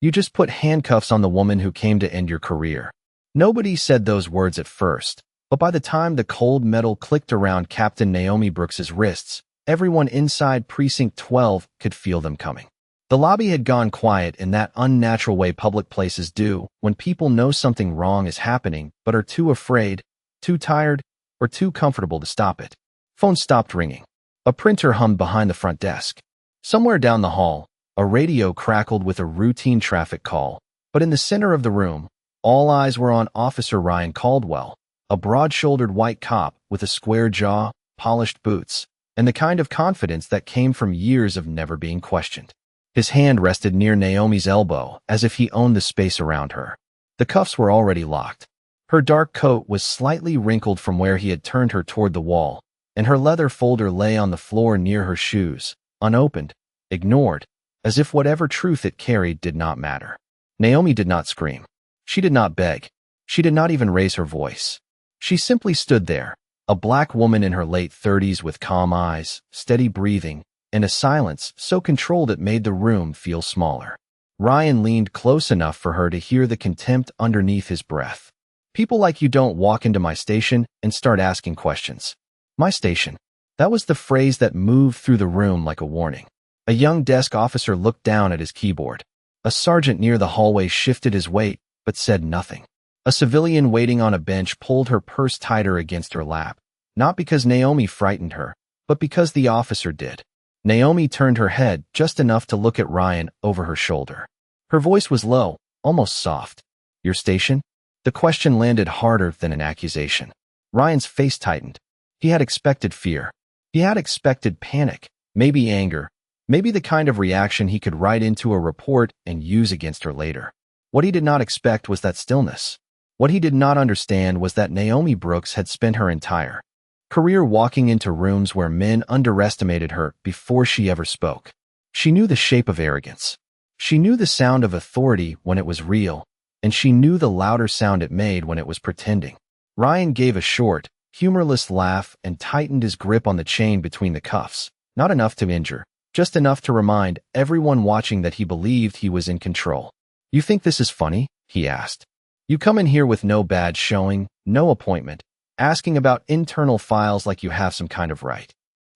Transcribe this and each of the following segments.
You just put handcuffs on the woman who came to end your career." Nobody said those words at first, but by the time the cold metal clicked around Captain Naomi Brooks's wrists, everyone inside Precinct 12 could feel them coming. The lobby had gone quiet in that unnatural way public places do when people know something wrong is happening but are too afraid, too tired, or too comfortable to stop it. Phone stopped ringing. A printer hummed behind the front desk. Somewhere down the hall, a radio crackled with a routine traffic call, but in the center of the room, all eyes were on Officer Ryan Caldwell, a broad-shouldered white cop with a square jaw, polished boots, and the kind of confidence that came from years of never being questioned. His hand rested near Naomi's elbow as if he owned the space around her. The cuffs were already locked. Her dark coat was slightly wrinkled from where he had turned her toward the wall, and her leather folder lay on the floor near her shoes, unopened, ignored, as if whatever truth it carried did not matter. Naomi did not scream. She did not beg. She did not even raise her voice. She simply stood there, a black woman in her late 30s with calm eyes, steady breathing, and a silence so controlled it made the room feel smaller. Ryan leaned close enough for her to hear the contempt underneath his breath. "People like you don't walk into my station and start asking questions." My station. That was the phrase that moved through the room like a warning. A young desk officer looked down at his keyboard. A sergeant near the hallway shifted his weight, but said nothing. A civilian waiting on a bench pulled her purse tighter against her lap, not because Naomi frightened her, but because the officer did. Naomi turned her head just enough to look at Ryan over her shoulder. Her voice was low, almost soft. "Your station?" The question landed harder than an accusation. Ryan's face tightened. He had expected fear. He had expected panic, maybe anger, maybe the kind of reaction he could write into a report and use against her later. What he did not expect was that stillness. What he did not understand was that Naomi Brooks had spent her entire career walking into rooms where men underestimated her before she ever spoke. She knew the shape of arrogance. She knew the sound of authority when it was real, and she knew the louder sound it made when it was pretending. Ryan gave a short, humorless laugh and tightened his grip on the chain between the cuffs, not enough to injure, just enough to remind everyone watching that he believed he was in control. "You think this is funny?" he asked. "You come in here with no badge showing, no appointment, asking about internal files like you have some kind of right."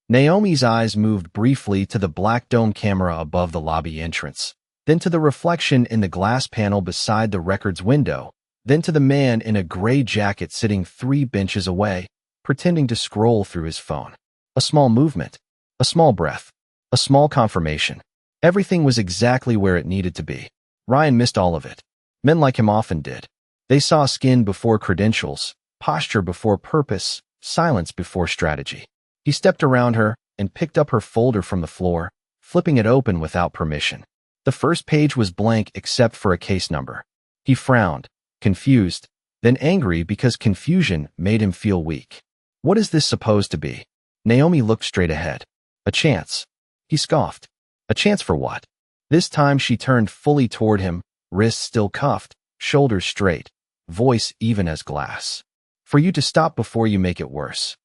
Naomi's eyes moved briefly to the black dome camera above the lobby entrance, then to the reflection in the glass panel beside the records window, then to the man in a gray jacket sitting 3 benches away, pretending to scroll through his phone. A small movement, a small breath, a small confirmation. Everything was exactly where it needed to be. Ryan missed all of it. Men like him often did. They saw skin before credentials, posture before purpose, silence before strategy. He stepped around her and picked up her folder from the floor, flipping it open without permission. The first page was blank except for a case number. He frowned, confused, then angry because confusion made him feel weak. What is this supposed to be? Naomi looked straight ahead. A chance. He scoffed. A chance for what? This time she turned fully toward him, wrists still cuffed, shoulders straight, voice even as glass. "For you to stop before you make it worse."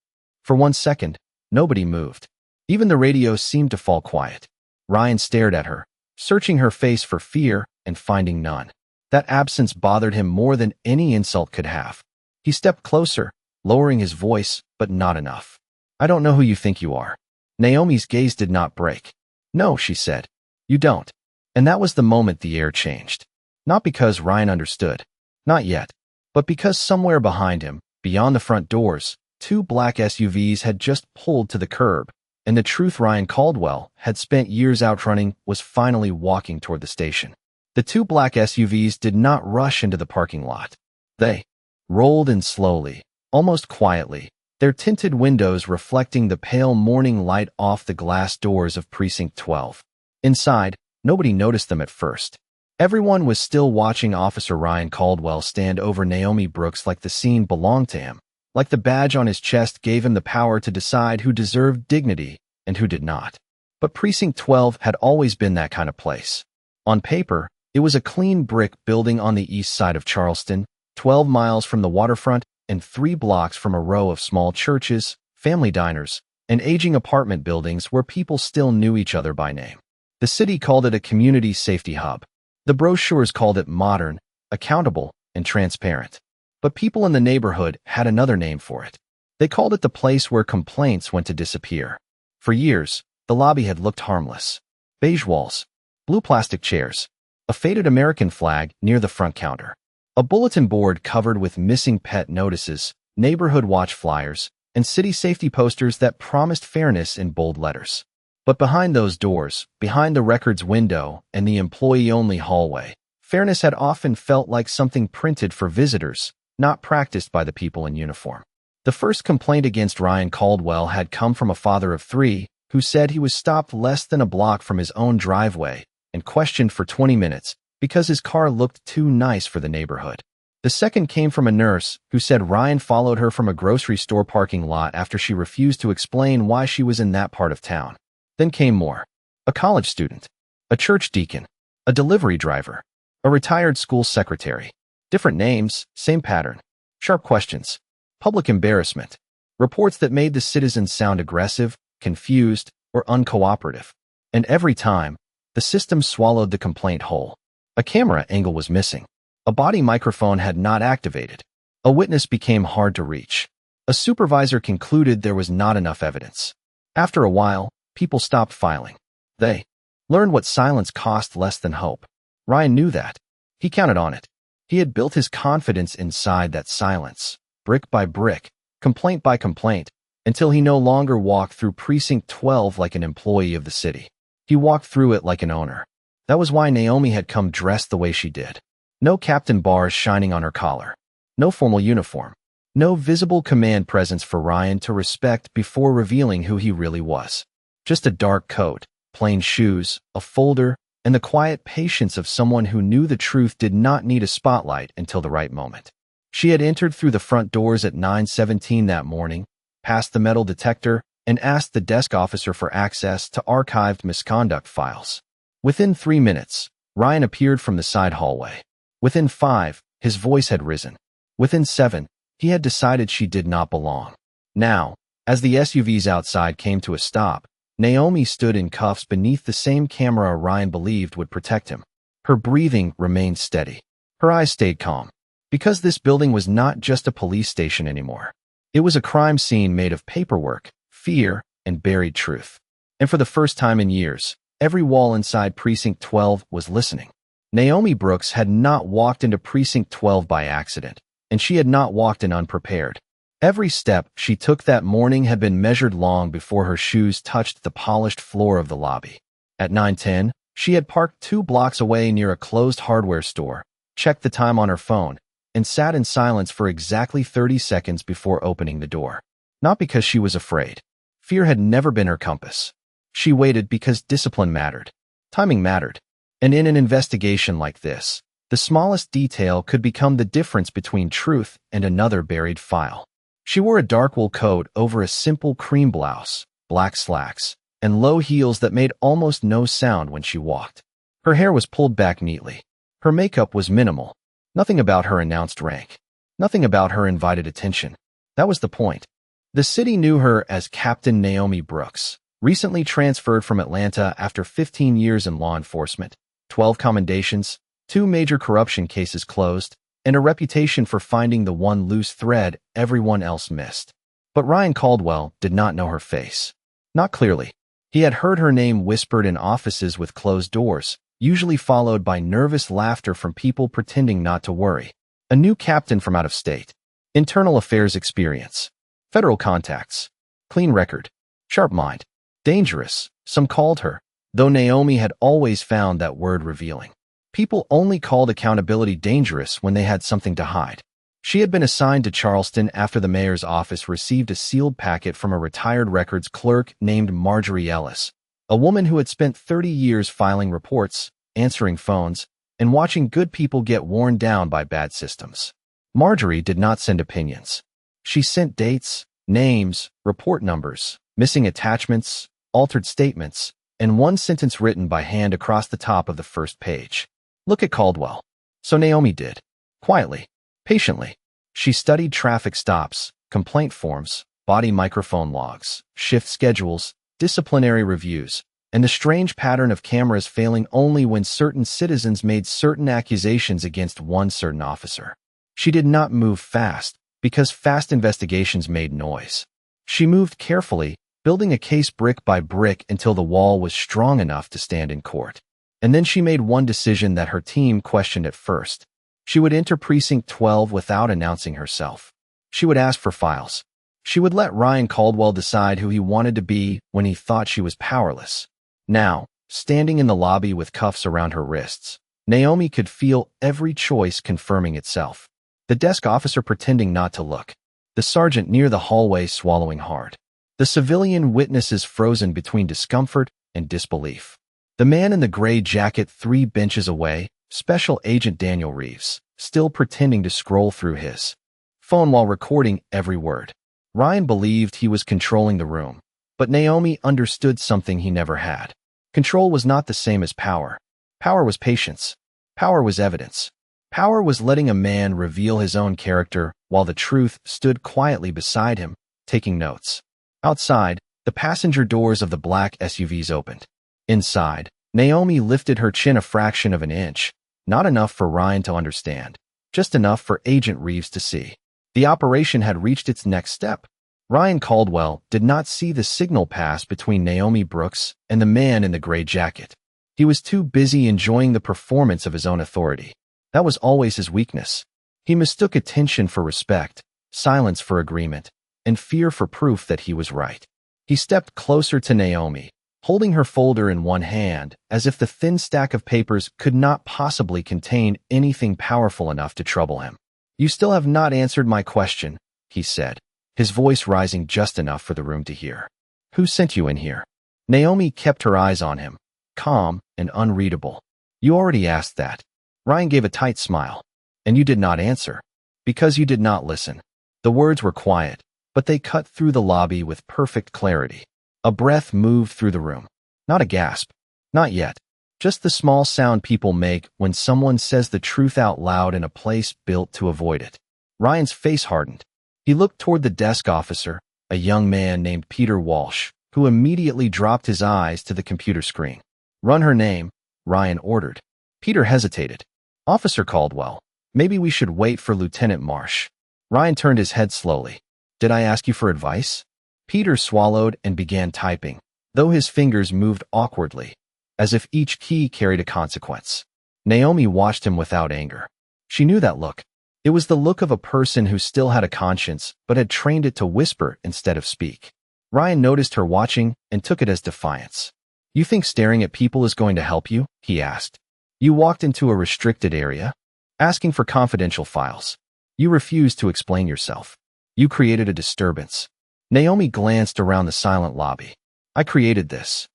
For 1 second, nobody moved. Even the radio seemed to fall quiet. Ryan stared at her, searching her face for fear and finding none. That absence bothered him more than any insult could have. He stepped closer, lowering his voice, but not enough. "I don't know who you think you are." Naomi's gaze did not break. "No," she said. "You don't." And that was the moment the air changed. Not because Ryan understood. Not yet. But because somewhere behind him, beyond the front doors, 2 black SUVs had just pulled to the curb, and the truth Ryan Caldwell had spent years outrunning was finally walking toward the station. The 2 black SUVs did not rush into the parking lot. They rolled in slowly, almost quietly, their tinted windows reflecting the pale morning light off the glass doors of Precinct 12. Inside, nobody noticed them at first. Everyone was still watching Officer Ryan Caldwell stand over Naomi Brooks like the scene belonged to him, like the badge on his chest gave him the power to decide who deserved dignity and who did not. But Precinct 12 had always been that kind of place. On paper, it was a clean brick building on the east side of Charleston, 12 miles from the waterfront and 3 blocks from a row of small churches, family diners, and aging apartment buildings where people still knew each other by name. The city called it a community safety hub. The brochures called it modern, accountable, and transparent. But people in the neighborhood had another name for it. They called it the place where complaints went to disappear. For years, the lobby had looked harmless. Beige walls, blue plastic chairs, a faded American flag near the front counter, a bulletin board covered with missing pet notices, neighborhood watch flyers, and city safety posters that promised fairness in bold letters. But behind those doors, behind the records window and the employee-only hallway, fairness had often felt like something printed for visitors, not practiced by the people in uniform. The first complaint against Ryan Caldwell had come from a father of 3 who said he was stopped less than a block from his own driveway and questioned for 20 minutes because his car looked too nice for the neighborhood. The second came from a nurse who said Ryan followed her from a grocery store parking lot after she refused to explain why she was in that part of town. Then came more. A college student, a church deacon, a delivery driver, a retired school secretary. Different names, same pattern. Sharp questions. Public embarrassment. Reports that made the citizens sound aggressive, confused, or uncooperative. And every time, the system swallowed the complaint whole. A camera angle was missing. A body microphone had not activated. A witness became hard to reach. A supervisor concluded there was not enough evidence. After a while, people stopped filing. They learned what silence cost less than hope. Ryan knew that. He counted on it. He had built his confidence inside that silence, brick by brick, complaint by complaint, until he no longer walked through Precinct 12 like an employee of the city. He walked through it like an owner. That was why Naomi had come dressed the way she did. No captain bars shining on her collar. No formal uniform. No visible command presence for Ryan to respect before revealing who he really was. Just a dark coat, plain shoes, a folder, and the quiet patience of someone who knew the truth did not need a spotlight until the right moment. She had entered through the front doors at 9:17 that morning, passed the metal detector, and asked the desk officer for access to archived misconduct files. Within 3 minutes, Ryan appeared from the side hallway. Within 5, his voice had risen. Within 7, he had decided she did not belong. Now, as the SUVs outside came to a stop, Naomi stood in cuffs beneath the same camera Ryan believed would protect him. Her breathing remained steady. Her eyes stayed calm. Because this building was not just a police station anymore. It was a crime scene made of paperwork, fear, and buried truth. And for the first time in years, every wall inside Precinct 12 was listening. Naomi Brooks had not walked into Precinct 12 by accident, and she had not walked in unprepared. Every step she took that morning had been measured long before her shoes touched the polished floor of the lobby. At 9:10, she had parked 2 blocks away near a closed hardware store, checked the time on her phone, and sat in silence for exactly 30 seconds before opening the door. Not because she was afraid. Fear had never been her compass. She waited because discipline mattered. Timing mattered. And in an investigation like this, the smallest detail could become the difference between truth and another buried file. She wore a dark wool coat over a simple cream blouse, black slacks, and low heels that made almost no sound when she walked. Her hair was pulled back neatly. Her makeup was minimal. Nothing about her announced rank. Nothing about her invited attention. That was the point. The city knew her as Captain Naomi Brooks, recently transferred from Atlanta after 15 years in law enforcement, 12 commendations, 2 major corruption cases closed, and a reputation for finding the one loose thread everyone else missed. But Ryan Caldwell did not know her face. Not clearly. He had heard her name whispered in offices with closed doors, usually followed by nervous laughter from people pretending not to worry. A new captain from out of state. Internal affairs experience. Federal contacts. Clean record. Sharp mind. Dangerous, some called her, though Naomi had always found that word revealing. People only called accountability dangerous when they had something to hide. She had been assigned to Charleston after the mayor's office received a sealed packet from a retired records clerk named Marjorie Ellis, a woman who had spent 30 years filing reports, answering phones, and watching good people get worn down by bad systems. Marjorie did not send opinions. She sent dates, names, report numbers, missing attachments, altered statements, and one sentence written by hand across the top of the first page. Look at Caldwell. So Naomi did. Quietly. Patiently. She studied traffic stops, complaint forms, body microphone logs, shift schedules, disciplinary reviews, and the strange pattern of cameras failing only when certain citizens made certain accusations against one certain officer. She did not move fast, because fast investigations made noise. She moved carefully, building a case brick by brick until the wall was strong enough to stand in court. And then she made one decision that her team questioned at first. She would enter Precinct 12 without announcing herself. She would ask for files. She would let Ryan Caldwell decide who he wanted to be when he thought she was powerless. Now, standing in the lobby with cuffs around her wrists, Naomi could feel every choice confirming itself. The desk officer pretending not to look. The sergeant near the hallway swallowing hard. The civilian witnesses frozen between discomfort and disbelief. The man in the gray jacket 3 benches away, Special Agent Daniel Reeves, still pretending to scroll through his phone while recording every word. Ryan believed he was controlling the room, but Naomi understood something he never had. Control was not the same as power. Power was patience. Power was evidence. Power was letting a man reveal his own character while the truth stood quietly beside him, taking notes. Outside, the passenger doors of the black SUVs opened. Inside, Naomi lifted her chin a fraction of an inch, not enough for Ryan to understand, just enough for Agent Reeves to see. The operation had reached its next step. Ryan Caldwell did not see the signal pass between Naomi Brooks and the man in the gray jacket. He was too busy enjoying the performance of his own authority. That was always his weakness. He mistook attention for respect, silence for agreement, and fear for proof that he was right. He stepped closer to Naomi, holding her folder in one hand, as if the thin stack of papers could not possibly contain anything powerful enough to trouble him. "You still have not answered my question," he said, his voice rising just enough for the room to hear. "Who sent you in here?" Naomi kept her eyes on him, calm and unreadable. "You already asked that." Ryan gave a tight smile. "And you did not answer. Because you did not listen." The words were quiet, but they cut through the lobby with perfect clarity. A breath moved through the room. Not a gasp. Not yet. Just the small sound people make when someone says the truth out loud in a place built to avoid it. Ryan's face hardened. He looked toward the desk officer, a young man named Peter Walsh, who immediately dropped his eyes to the computer screen. "Run her name," Ryan ordered. Peter hesitated. "Officer Caldwell, maybe we should wait for Lieutenant Marsh." Ryan turned his head slowly. "Did I ask you for advice?" Peter swallowed and began typing, though his fingers moved awkwardly, as if each key carried a consequence. Naomi watched him without anger. She knew that look. It was the look of a person who still had a conscience, but had trained it to whisper instead of speak. Ryan noticed her watching and took it as defiance. "You think staring at people is going to help you?" he asked. "You walked into a restricted area, asking for confidential files. You refused to explain yourself. You created a disturbance." Naomi glanced around the silent lobby. "I created this."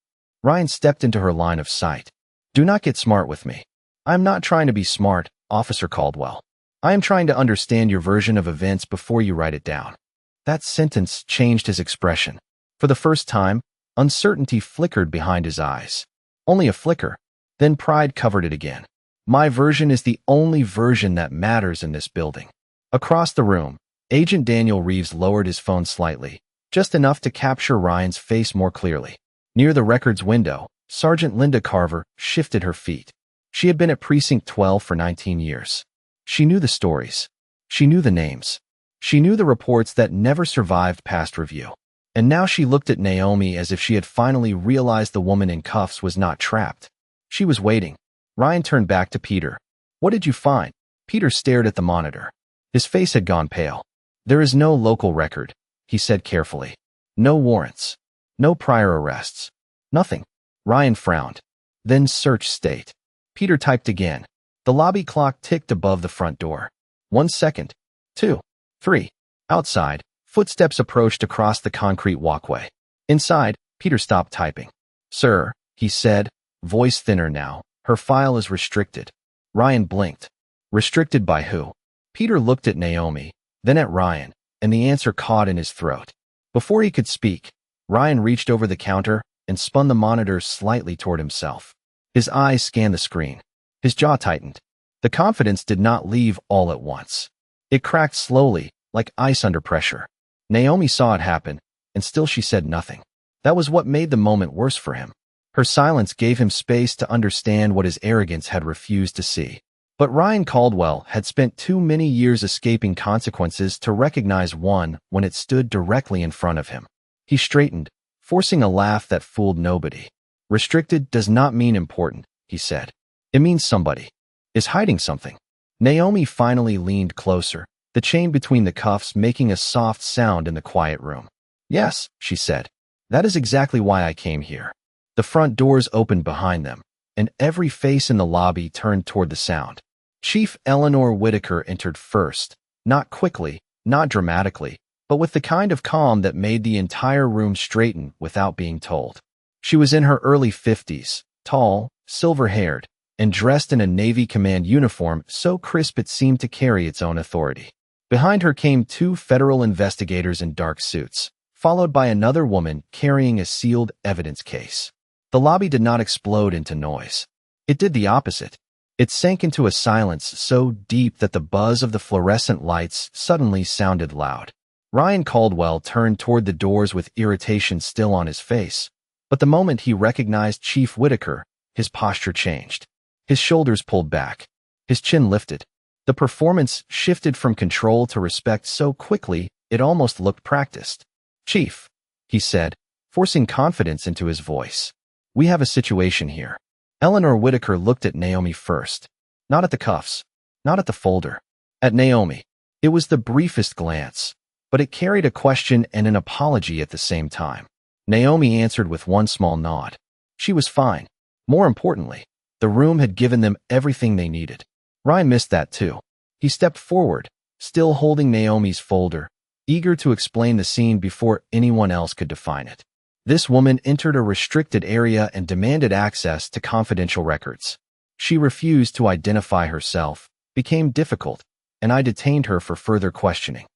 Ryan stepped into her line of sight. "Do not get smart with me. I am not trying to be smart, Officer Caldwell. I am trying to understand your version of events before you write it down." That sentence changed his expression. For the first time, uncertainty flickered behind his eyes. Only a flicker. Then pride covered it again. "My version is the only version that matters in this building." Across the room, Agent Daniel Reeves lowered his phone slightly, just enough to capture Ryan's face more clearly. Near the records window, Sergeant Linda Carver shifted her feet. She had been at Precinct 12 for 19 years. She knew the stories. She knew the names. She knew the reports that never survived past review. And now she looked at Naomi as if she had finally realized the woman in cuffs was not trapped. She was waiting. Ryan turned back to Peter. "What did you find?" Peter stared at the monitor. His face had gone pale. "There is no local record," he said carefully. "No warrants. No prior arrests. Nothing." Ryan frowned. "Then search state." Peter typed again. The lobby clock ticked above the front door. 1 second. 2. 3. Outside, footsteps approached across the concrete walkway. Inside, Peter stopped typing. "Sir," he said, voice thinner now, "her file is restricted." Ryan blinked. Restricted by who? Peter looked at Naomi, then at Ryan, and the answer caught in his throat. Before he could speak, Ryan reached over the counter and spun the monitor slightly toward himself. His eyes scanned the screen. His jaw tightened. The confidence did not leave all at once. It cracked slowly, like ice under pressure. Naomi saw it happen, and still she said nothing. That was what made the moment worse for him. Her silence gave him space to understand what his arrogance had refused to see. But Ryan Caldwell had spent too many years escaping consequences to recognize one when it stood directly in front of him. He straightened, forcing a laugh that fooled nobody. Restricted does not mean important, he said. It means somebody is hiding something. Naomi finally leaned closer, the chain between the cuffs making a soft sound in the quiet room. Yes, she said. That is exactly why I came here. The front doors opened behind them, and every face in the lobby turned toward the sound. Chief Eleanor Whitaker entered first, not quickly, not dramatically, but with the kind of calm that made the entire room straighten without being told. She was in her early 50s, tall, silver-haired, and dressed in a Navy command uniform so crisp it seemed to carry its own authority. Behind her came two federal investigators in dark suits, followed by another woman carrying a sealed evidence case. The lobby did not explode into noise. It did the opposite. It sank into a silence so deep that the buzz of the fluorescent lights suddenly sounded loud. Ryan Caldwell turned toward the doors with irritation still on his face, but the moment he recognized Chief Whitaker, his posture changed. His shoulders pulled back. His chin lifted. The performance shifted from control to respect so quickly it almost looked practiced. "Chief," he said, forcing confidence into his voice. "We have a situation here." Eleanor Whitaker looked at Naomi first. Not at the cuffs. Not at the folder. At Naomi. It was the briefest glance, but it carried a question and an apology at the same time. Naomi answered with one small nod. She was fine. More importantly, the room had given them everything they needed. Ryan missed that too. He stepped forward, still holding Naomi's folder, eager to explain the scene before anyone else could define it. This woman entered a restricted area and demanded access to confidential records. She refused to identify herself, became difficult, and I detained her for further questioning.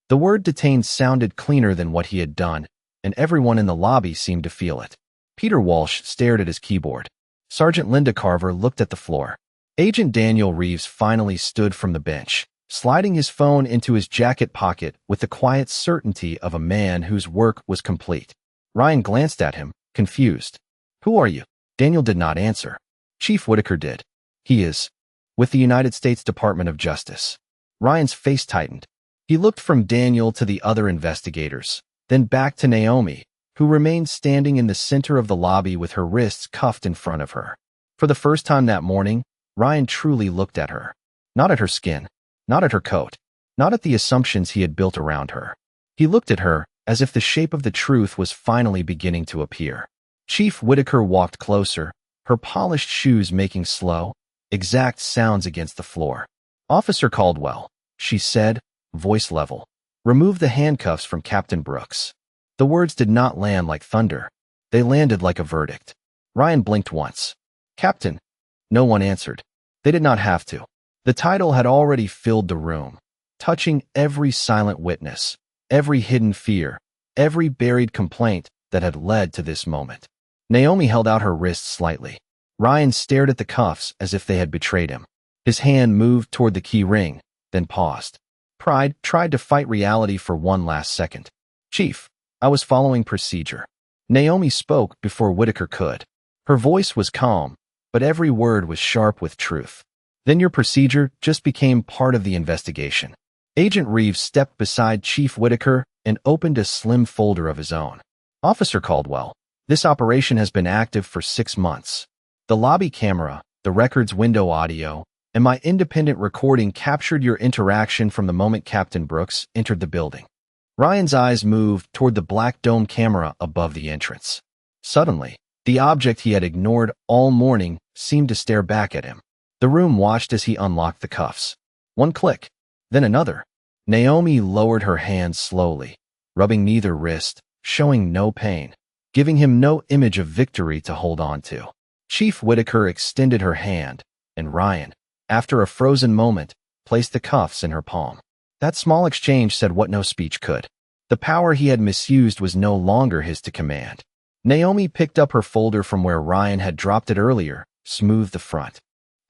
The word detained sounded cleaner than what he had done, and everyone in the lobby seemed to feel it. Peter Walsh stared at his keyboard. Sergeant Linda Carver looked at the floor. Agent Daniel Reeves finally stood from the bench, sliding his phone into his jacket pocket with the quiet certainty of a man whose work was complete. Ryan glanced at him, confused. "Who are you?" Daniel did not answer. Chief Whitaker did. "He is with the United States Department of Justice." Ryan's face tightened. He looked from Daniel to the other investigators, then back to Naomi, who remained standing in the center of the lobby with her wrists cuffed in front of her. For the first time that morning, Ryan truly looked at her. Not at her skin, not at her coat, not at the assumptions he had built around her. He looked at her as if the shape of the truth was finally beginning to appear. Chief Whitaker walked closer, her polished shoes making slow, exact sounds against the floor. "Officer Caldwell," she said, voice level, "remove the handcuffs from Captain Brooks." The words did not land like thunder. They landed like a verdict. Ryan blinked once. "Captain." No one answered. They did not have to. The title had already filled the room, touching every silent witness, every hidden fear, every buried complaint that had led to this moment. Naomi held out her wrists slightly. Ryan stared at the cuffs as if they had betrayed him. His hand moved toward the key ring, then paused. Pride tried to fight reality for one last second. "Chief, I was following procedure." Naomi spoke before Whitaker could. Her voice was calm, but every word was sharp with truth. "Then your procedure just became part of the investigation." Agent Reeves stepped beside Chief Whitaker and opened a slim folder of his own. "Officer Caldwell, this operation has been active for 6 months. The lobby camera, the records window audio, and my independent recording captured your interaction from the moment Captain Brooks entered the building." Ryan's eyes moved toward the black dome camera above the entrance. Suddenly, the object he had ignored all morning seemed to stare back at him. The room watched as he unlocked the cuffs. One click, then another. Naomi lowered her hand slowly, rubbing neither wrist, showing no pain, giving him no image of victory to hold on to. Chief Whitaker extended her hand, and Ryan, after a frozen moment, placed the cuffs in her palm. That small exchange said what no speech could. The power he had misused was no longer his to command. Naomi picked up her folder from where Ryan had dropped it earlier, smoothed the front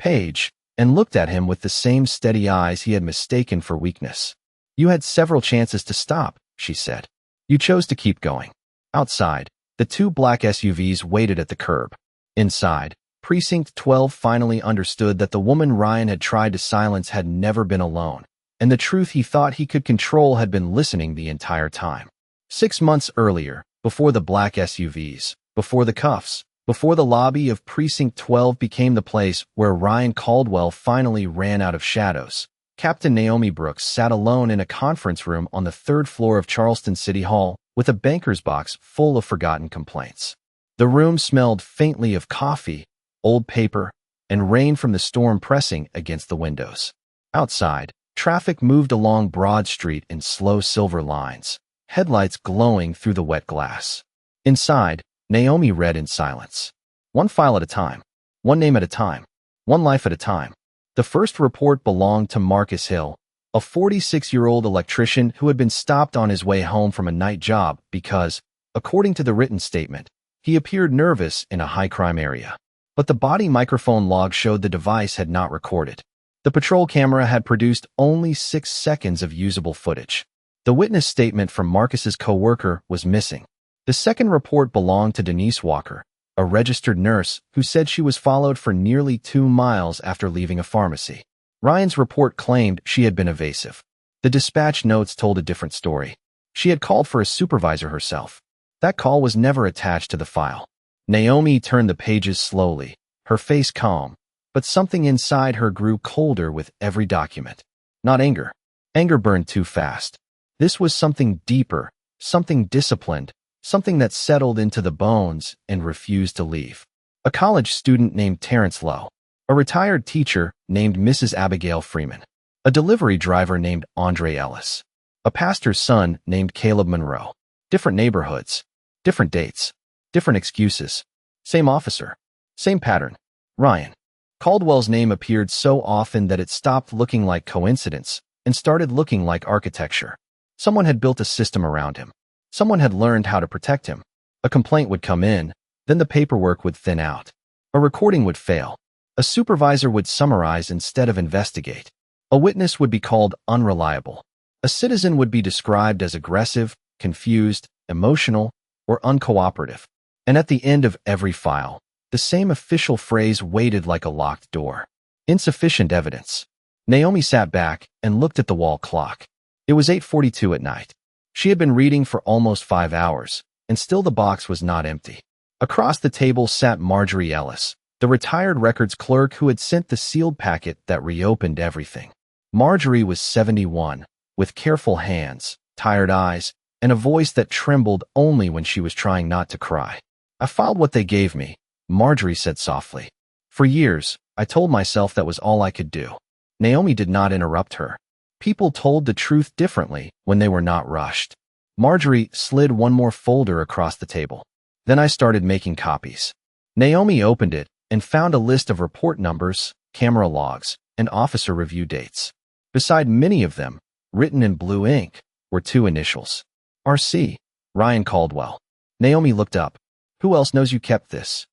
page, and looked at him with the same steady eyes he had mistaken for weakness. "You had several chances to stop," she said. "You chose to keep going." Outside, the two black SUVs waited at the curb. Inside, Precinct 12 finally understood that the woman Ryan had tried to silence had never been alone, and the truth he thought he could control had been listening the entire time. 6 months earlier, before the black SUVs, before the cuffs, before the lobby of Precinct 12 became the place where Ryan Caldwell finally ran out of shadows, Captain Naomi Brooks sat alone in a conference room on the 3rd floor of Charleston City Hall with a banker's box full of forgotten complaints. The room smelled faintly of coffee, old paper, and rain from the storm pressing against the windows. Outside, traffic moved along Broad Street in slow silver lines, headlights glowing through the wet glass. Inside, Naomi read in silence. One file at a time, one name at a time, one life at a time. The first report belonged to Marcus Hill, a 46-year-old electrician who had been stopped on his way home from a night job because, according to the written statement, he appeared nervous in a high-crime area. But the body microphone log showed the device had not recorded. The patrol camera had produced only 6 seconds of usable footage. The witness statement from Marcus's co-worker was missing. The second report belonged to Denise Walker, a registered nurse who said she was followed for nearly 2 miles after leaving a pharmacy. Ryan's report claimed she had been evasive. The dispatch notes told a different story. She had called for a supervisor herself. That call was never attached to the file. Naomi turned the pages slowly, her face calm, but something inside her grew colder with every document. Not anger. Anger burned too fast. This was something deeper, something disciplined, something that settled into the bones and refused to leave. A college student named Terrence Lowe, a retired teacher named Mrs. Abigail Freeman, a delivery driver named Andre Ellis, a pastor's son named Caleb Monroe. Different neighborhoods, different dates, different excuses. Same officer, same pattern. Ryan. Caldwell's name appeared so often that it stopped looking like coincidence and started looking like architecture. Someone had built a system around him. Someone had learned how to protect him. A complaint would come in, then the paperwork would thin out. A recording would fail. A supervisor would summarize instead of investigate. A witness would be called unreliable. A citizen would be described as aggressive, confused, emotional, or uncooperative. And at the end of every file, the same official phrase waited like a locked door. Insufficient evidence. Naomi sat back and looked at the wall clock. It was 8:42 at night. She had been reading for almost 5 hours, and still the box was not empty. Across the table sat Marjorie Ellis, the retired records clerk who had sent the sealed packet that reopened everything. Marjorie was 71, with careful hands, tired eyes, and a voice that trembled only when she was trying not to cry. I filed what they gave me, Marjorie said softly. For years, I told myself that was all I could do. Naomi did not interrupt her. People told the truth differently when they were not rushed. Marjorie slid one more folder across the table. Then I started making copies. Naomi opened it and found a list of report numbers, camera logs, and officer review dates. Beside many of them, written in blue ink, were 2 initials. R.C. Ryan Caldwell. Naomi looked up. Who else knows you kept this?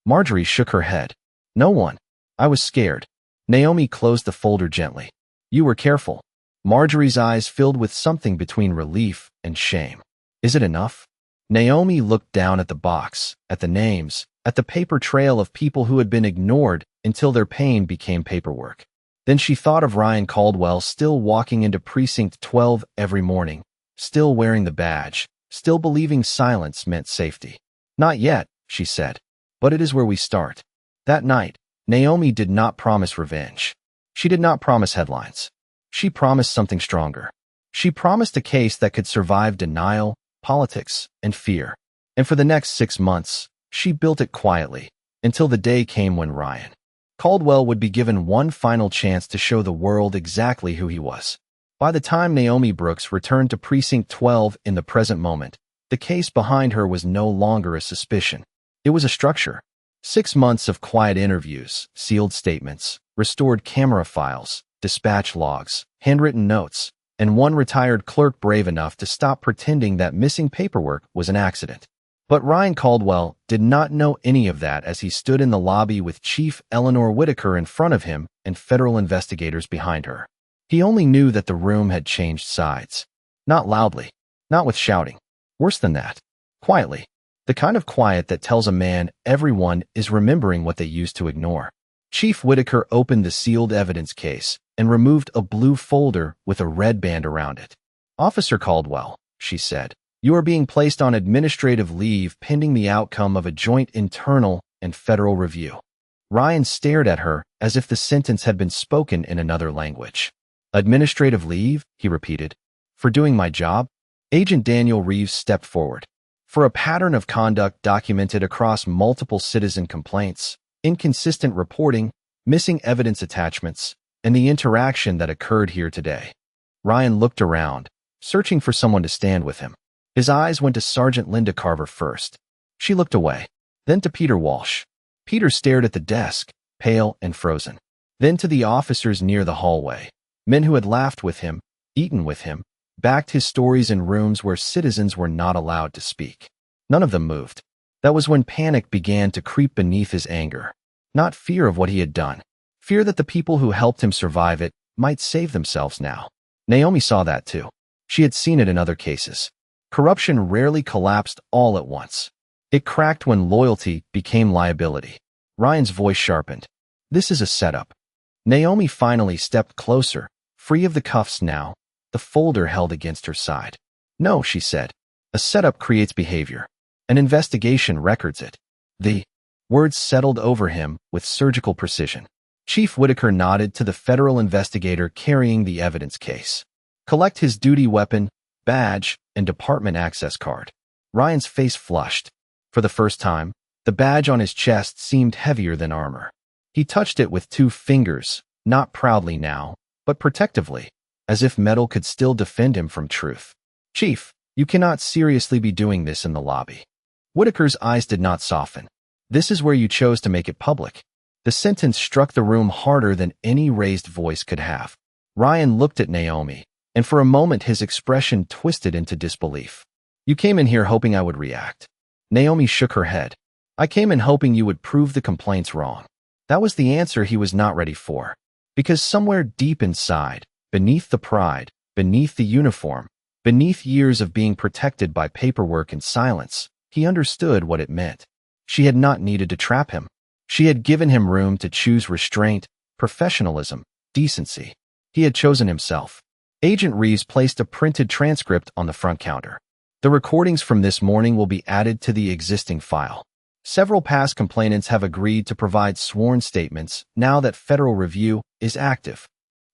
Marjorie shook her head. No one. I was scared. Naomi closed the folder gently. You were careful. Marjorie's eyes filled with something between relief and shame. Is it enough? Naomi looked down at the box, at the names, at the paper trail of people who had been ignored until their pain became paperwork. Then she thought of Ryan Caldwell still walking into Precinct 12 every morning, still wearing the badge, still believing silence meant safety. Not yet, she said. But it is where we start. That night, Naomi did not promise revenge. She did not promise headlines. She promised something stronger. She promised a case that could survive denial, politics, and fear. And for the next 6 months, she built it quietly, until the day came when Ryan Caldwell would be given one final chance to show the world exactly who he was. By the time Naomi Brooks returned to Precinct 12 in the present moment, the case behind her was no longer a suspicion. It was a structure. 6 months of quiet interviews, sealed statements, restored camera files, dispatch logs, handwritten notes, and one retired clerk brave enough to stop pretending that missing paperwork was an accident. But Ryan Caldwell did not know any of that as he stood in the lobby with Chief Eleanor Whitaker in front of him and federal investigators behind her. He only knew that the room had changed sides. Not loudly, not with shouting. Worse than that, quietly. The kind of quiet that tells a man everyone is remembering what they used to ignore. Chief Whitaker opened the sealed evidence case and removed a blue folder with a red band around it. "Officer Caldwell," she said, "you are being placed on administrative leave pending the outcome of a joint internal and federal review." Ryan stared at her as if the sentence had been spoken in another language. "Administrative leave?" he repeated. "For doing my job?" Agent Daniel Reeves stepped forward. "For a pattern of conduct documented across multiple citizen complaints, inconsistent reporting, missing evidence attachments, and the interaction that occurred here today." Ryan looked around, searching for someone to stand with him. His eyes went to Sergeant Linda Carver first. She looked away, then to Peter Walsh. Peter stared at the desk, pale and frozen. Then to the officers near the hallway, men who had laughed with him, eaten with him, backed his stories in rooms where citizens were not allowed to speak. None of them moved. That was when panic began to creep beneath his anger. Not fear of what he had done. Fear that the people who helped him survive it might save themselves now. Naomi saw that too. She had seen it in other cases. Corruption rarely collapsed all at once. It cracked when loyalty became liability. Ryan's voice sharpened. "This is a setup." Naomi finally stepped closer, free of the cuffs now, the folder held against her side. "No," she said. "A setup creates behavior. An investigation records it." The words settled over him with surgical precision. Chief Whitaker nodded to the federal investigator carrying the evidence case. "Collect his duty weapon, badge, and department access card." Ryan's face flushed. For the first time, the badge on his chest seemed heavier than armor. He touched it with 2 fingers, not proudly now, but protectively, as if metal could still defend him from truth. "Chief, you cannot seriously be doing this in the lobby." Whitaker's eyes did not soften. "This is where you chose to make it public." The sentence struck the room harder than any raised voice could have. Ryan looked at Naomi, and for a moment his expression twisted into disbelief. "You came in here hoping I would react." Naomi shook her head. "I came in hoping you would prove the complaints wrong." That was the answer he was not ready for. Because somewhere deep inside, beneath the pride, beneath the uniform, beneath years of being protected by paperwork and silence, he understood what it meant. She had not needed to trap him. She had given him room to choose restraint, professionalism, decency. He had chosen himself. Agent Reeves placed a printed transcript on the front counter. "The recordings from this morning will be added to the existing file. Several past complainants have agreed to provide sworn statements now that federal review is active."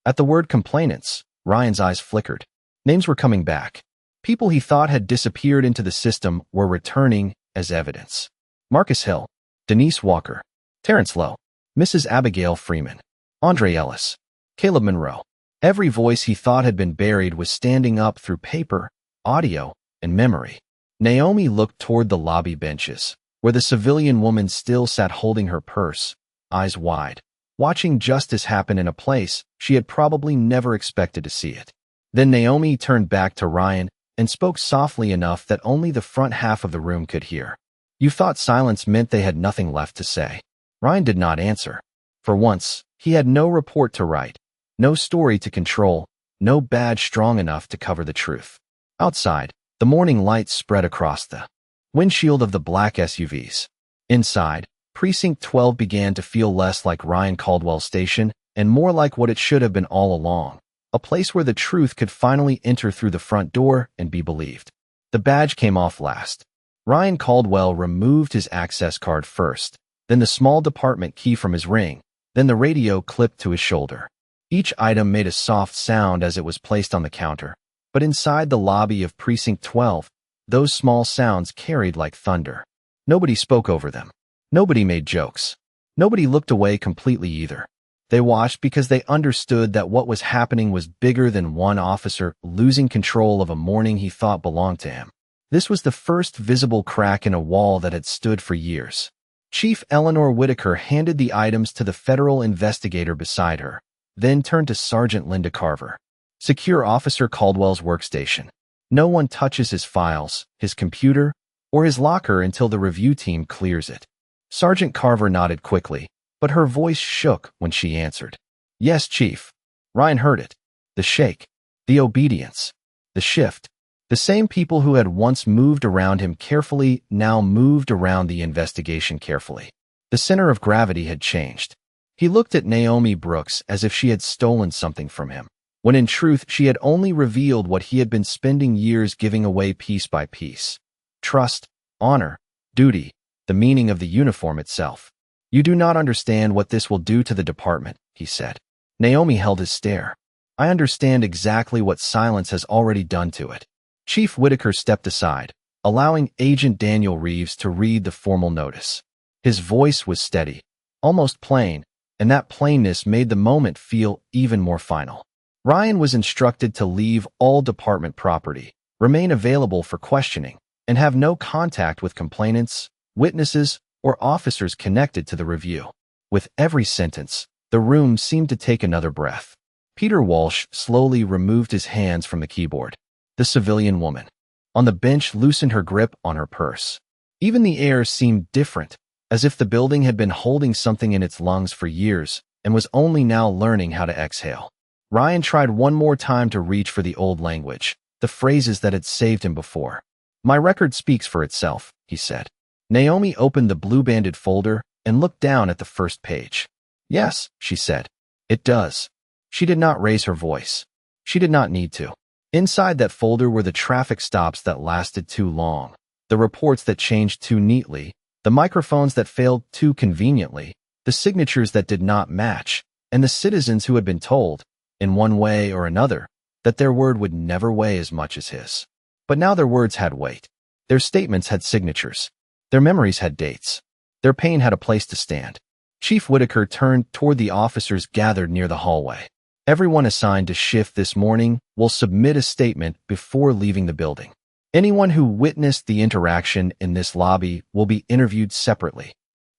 At the word complainants, Ryan's eyes flickered. Names were coming back. People he thought had disappeared into the system were returning as evidence. Marcus Hill, Denise Walker, Terrence Lowe, Mrs. Abigail Freeman, Andre Ellis, Caleb Monroe. Every voice he thought had been buried was standing up through paper, audio, and memory. Naomi looked toward the lobby benches, where the civilian woman still sat holding her purse, eyes wide, watching justice happen in a place she had probably never expected to see it. Then Naomi turned back to Ryan and spoke softly enough that only the front half of the room could hear. "You thought silence meant they had nothing left to say." Ryan did not answer. For once, he had no report to write, no story to control, no badge strong enough to cover the truth. Outside, the morning light spread across the windshield of the black SUVs. Inside, Precinct 12 began to feel less like Ryan Caldwell's station and more like what it should have been all along, a place where the truth could finally enter through the front door and be believed. The badge came off last. Ryan Caldwell removed his access card first, then the small department key from his ring, then the radio clipped to his shoulder. Each item made a soft sound as it was placed on the counter, but inside the lobby of Precinct 12, those small sounds carried like thunder. Nobody spoke over them. Nobody made jokes. Nobody looked away completely either. They watched because they understood that what was happening was bigger than one officer losing control of a morning he thought belonged to him. This was the first visible crack in a wall that had stood for years. Chief Eleanor Whitaker handed the items to the federal investigator beside her, then turned to Sergeant Linda Carver. "Secure Officer Caldwell's workstation. No one touches his files, his computer, or his locker until the review team clears it." Sergeant Carver nodded quickly, but her voice shook when she answered. "Yes, Chief." Ryan heard it. The shake, the obedience, the shift. The same people who had once moved around him carefully now moved around the investigation carefully. The center of gravity had changed. He looked at Naomi Brooks as if she had stolen something from him, when in truth she had only revealed what he had been spending years giving away piece by piece. Trust, honor, duty, the meaning of the uniform itself. "You do not understand what this will do to the department," he said. Naomi held his stare. "I understand exactly what silence has already done to it." Chief Whitaker stepped aside, allowing Agent Daniel Reeves to read the formal notice. His voice was steady, almost plain, and that plainness made the moment feel even more final. Ryan was instructed to leave all department property, remain available for questioning, and have no contact with complainants, witnesses, or officers connected to the review. With every sentence, the room seemed to take another breath. Peter Walsh slowly removed his hands from the keyboard. The civilian woman on the bench loosened her grip on her purse. Even the air seemed different, as if the building had been holding something in its lungs for years and was only now learning how to exhale. Ryan tried one more time to reach for the old language, the phrases that had saved him before. "My record speaks for itself," he said. Naomi opened the blue-banded folder and looked down at the first page. "Yes," she said. "It does." She did not raise her voice. She did not need to. Inside that folder were the traffic stops that lasted too long, the reports that changed too neatly, the microphones that failed too conveniently, the signatures that did not match, and the citizens who had been told, in one way or another, that their word would never weigh as much as his. But now their words had weight. Their statements had signatures. Their memories had dates. Their pain had a place to stand. Chief Whitaker turned toward the officers gathered near the hallway. "Everyone assigned to shift this morning will submit a statement before leaving the building. Anyone who witnessed the interaction in this lobby will be interviewed separately."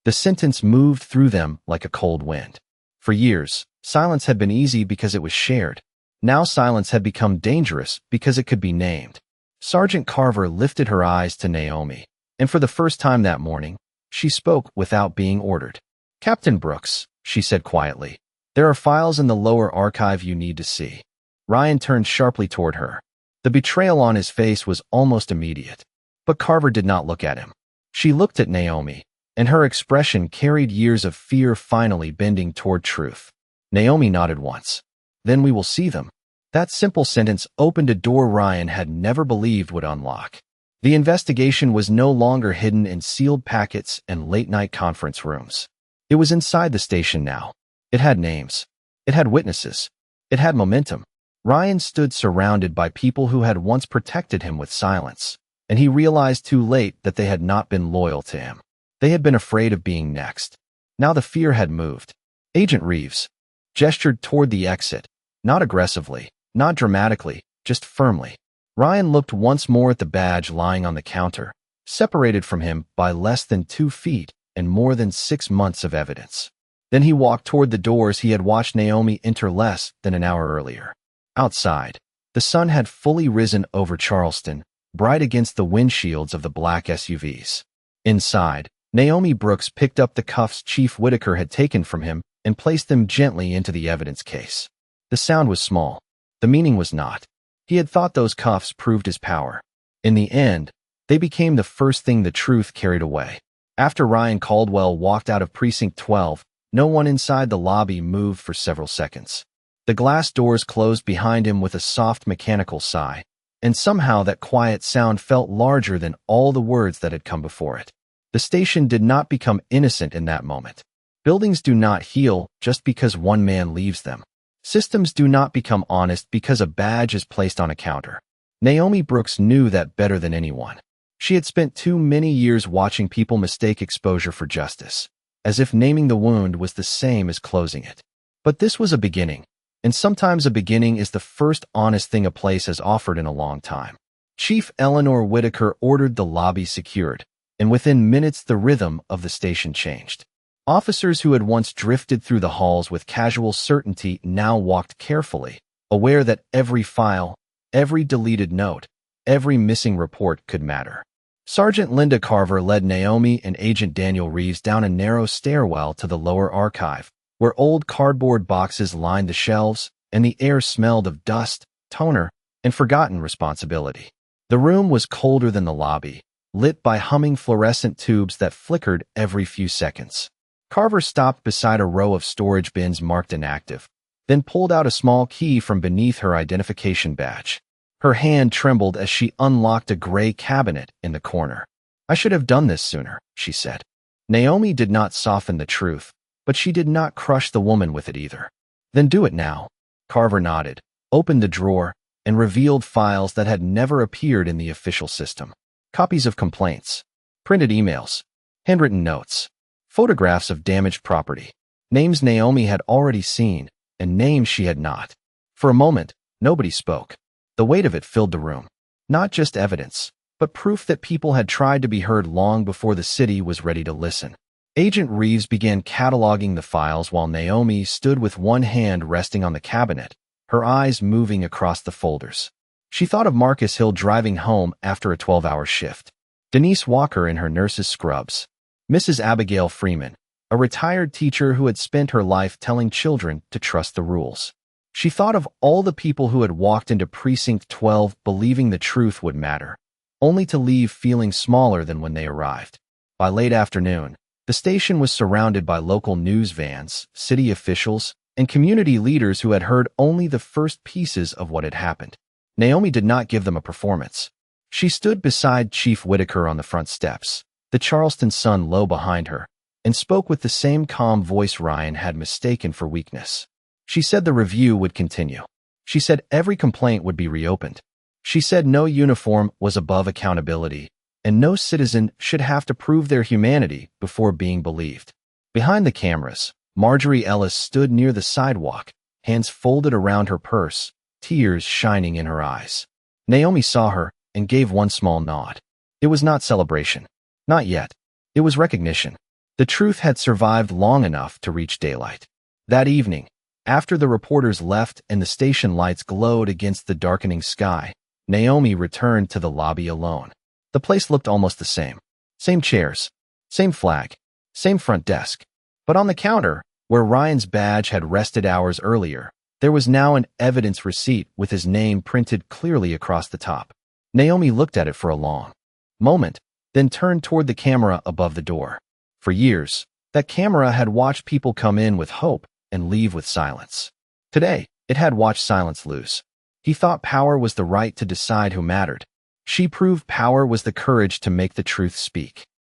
The sentence moved through them like a cold wind. For years, silence had been easy because it was shared. Now silence had become dangerous because it could be named. Sergeant Carver lifted her eyes to Naomi, and for the first time that morning, she spoke without being ordered. "Captain Brooks," she said quietly, "there are files in the lower archive you need to see." Ryan turned sharply toward her. The betrayal on his face was almost immediate. But Carver did not look at him. She looked at Naomi, and her expression carried years of fear finally bending toward truth. Naomi nodded once. "Then we will see them." That simple sentence opened a door Ryan had never believed would unlock. The investigation was no longer hidden in sealed packets and late-night conference rooms. It was inside the station now. It had names. It had witnesses. It had momentum. Ryan stood surrounded by people who had once protected him with silence, and he realized too late that they had not been loyal to him. They had been afraid of being next. Now the fear had moved. Agent Reeves gestured toward the exit, not aggressively, not dramatically, just firmly. Ryan looked once more at the badge lying on the counter, separated from him by less than 2 feet and more than 6 months of evidence. Then he walked toward the doors he had watched Naomi enter less than an hour earlier. Outside, the sun had fully risen over Charleston, bright against the windshields of the black SUVs. Inside, Naomi Brooks picked up the cuffs Chief Whitaker had taken from him and placed them gently into the evidence case. The sound was small. The meaning was not. He had thought those cuffs proved his power. In the end, they became the first thing the truth carried away. After Ryan Caldwell walked out of Precinct 12, no one inside the lobby moved for several seconds. The glass doors closed behind him with a soft mechanical sigh, and somehow that quiet sound felt larger than all the words that had come before it. The station did not become innocent in that moment. Buildings do not heal just because one man leaves them. Systems do not become honest because a badge is placed on a counter. Naomi Brooks knew that better than anyone. She had spent too many years watching people mistake exposure for justice, as if naming the wound was the same as closing it. But this was a beginning, and sometimes a beginning is the first honest thing a place has offered in a long time. Chief Eleanor Whitaker ordered the lobby secured, and within minutes the rhythm of the station changed. Officers who had once drifted through the halls with casual certainty now walked carefully, aware that every file, every deleted note, every missing report could matter. Sergeant Linda Carver led Naomi and Agent Daniel Reeves down a narrow stairwell to the lower archive, where old cardboard boxes lined the shelves and the air smelled of dust, toner, and forgotten responsibility. The room was colder than the lobby, lit by humming fluorescent tubes that flickered every few seconds. Carver stopped beside a row of storage bins marked inactive, then pulled out a small key from beneath her identification badge. Her hand trembled as she unlocked a gray cabinet in the corner. "I should have done this sooner," she said. Naomi did not soften the truth, but she did not crush the woman with it either. "Then do it now." Carver nodded, opened the drawer, and revealed files that had never appeared in the official system. Copies of complaints, printed emails, handwritten notes, photographs of damaged property, names Naomi had already seen, and names she had not. For a moment, nobody spoke. The weight of it filled the room. Not just evidence, but proof that people had tried to be heard long before the city was ready to listen. Agent Reeves began cataloging the files while Naomi stood with one hand resting on the cabinet, her eyes moving across the folders. She thought of Marcus Hill driving home after a 12-hour shift, Denise Walker in her nurse's scrubs, Mrs. Abigail Freeman, a retired teacher who had spent her life telling children to trust the rules. She thought of all the people who had walked into Precinct 12 believing the truth would matter, only to leave feeling smaller than when they arrived. By late afternoon, the station was surrounded by local news vans, city officials, and community leaders who had heard only the first pieces of what had happened. Naomi did not give them a performance. She stood beside Chief Whitaker on the front steps, the Charleston sun low behind her, and spoke with the same calm voice Ryan had mistaken for weakness. She said the review would continue. She said every complaint would be reopened. She said no uniform was above accountability, and no citizen should have to prove their humanity before being believed. Behind the cameras, Marjorie Ellis stood near the sidewalk, hands folded around her purse, tears shining in her eyes. Naomi saw her and gave one small nod. It was not celebration. Not yet. It was recognition. The truth had survived long enough to reach daylight. That evening, after the reporters left and the station lights glowed against the darkening sky, Naomi returned to the lobby alone. The place looked almost the same. Same chairs, same flag, same front desk. But on the counter, where Ryan's badge had rested hours earlier, there was now an evidence receipt with his name printed clearly across the top. Naomi looked at it for a long moment, then turned toward the camera above the door. For years, that camera had watched people come in with hope and leave with silence. Today, it had watched silence lose. He thought power was the right to decide who mattered. She proved power was the courage to make the truth speak.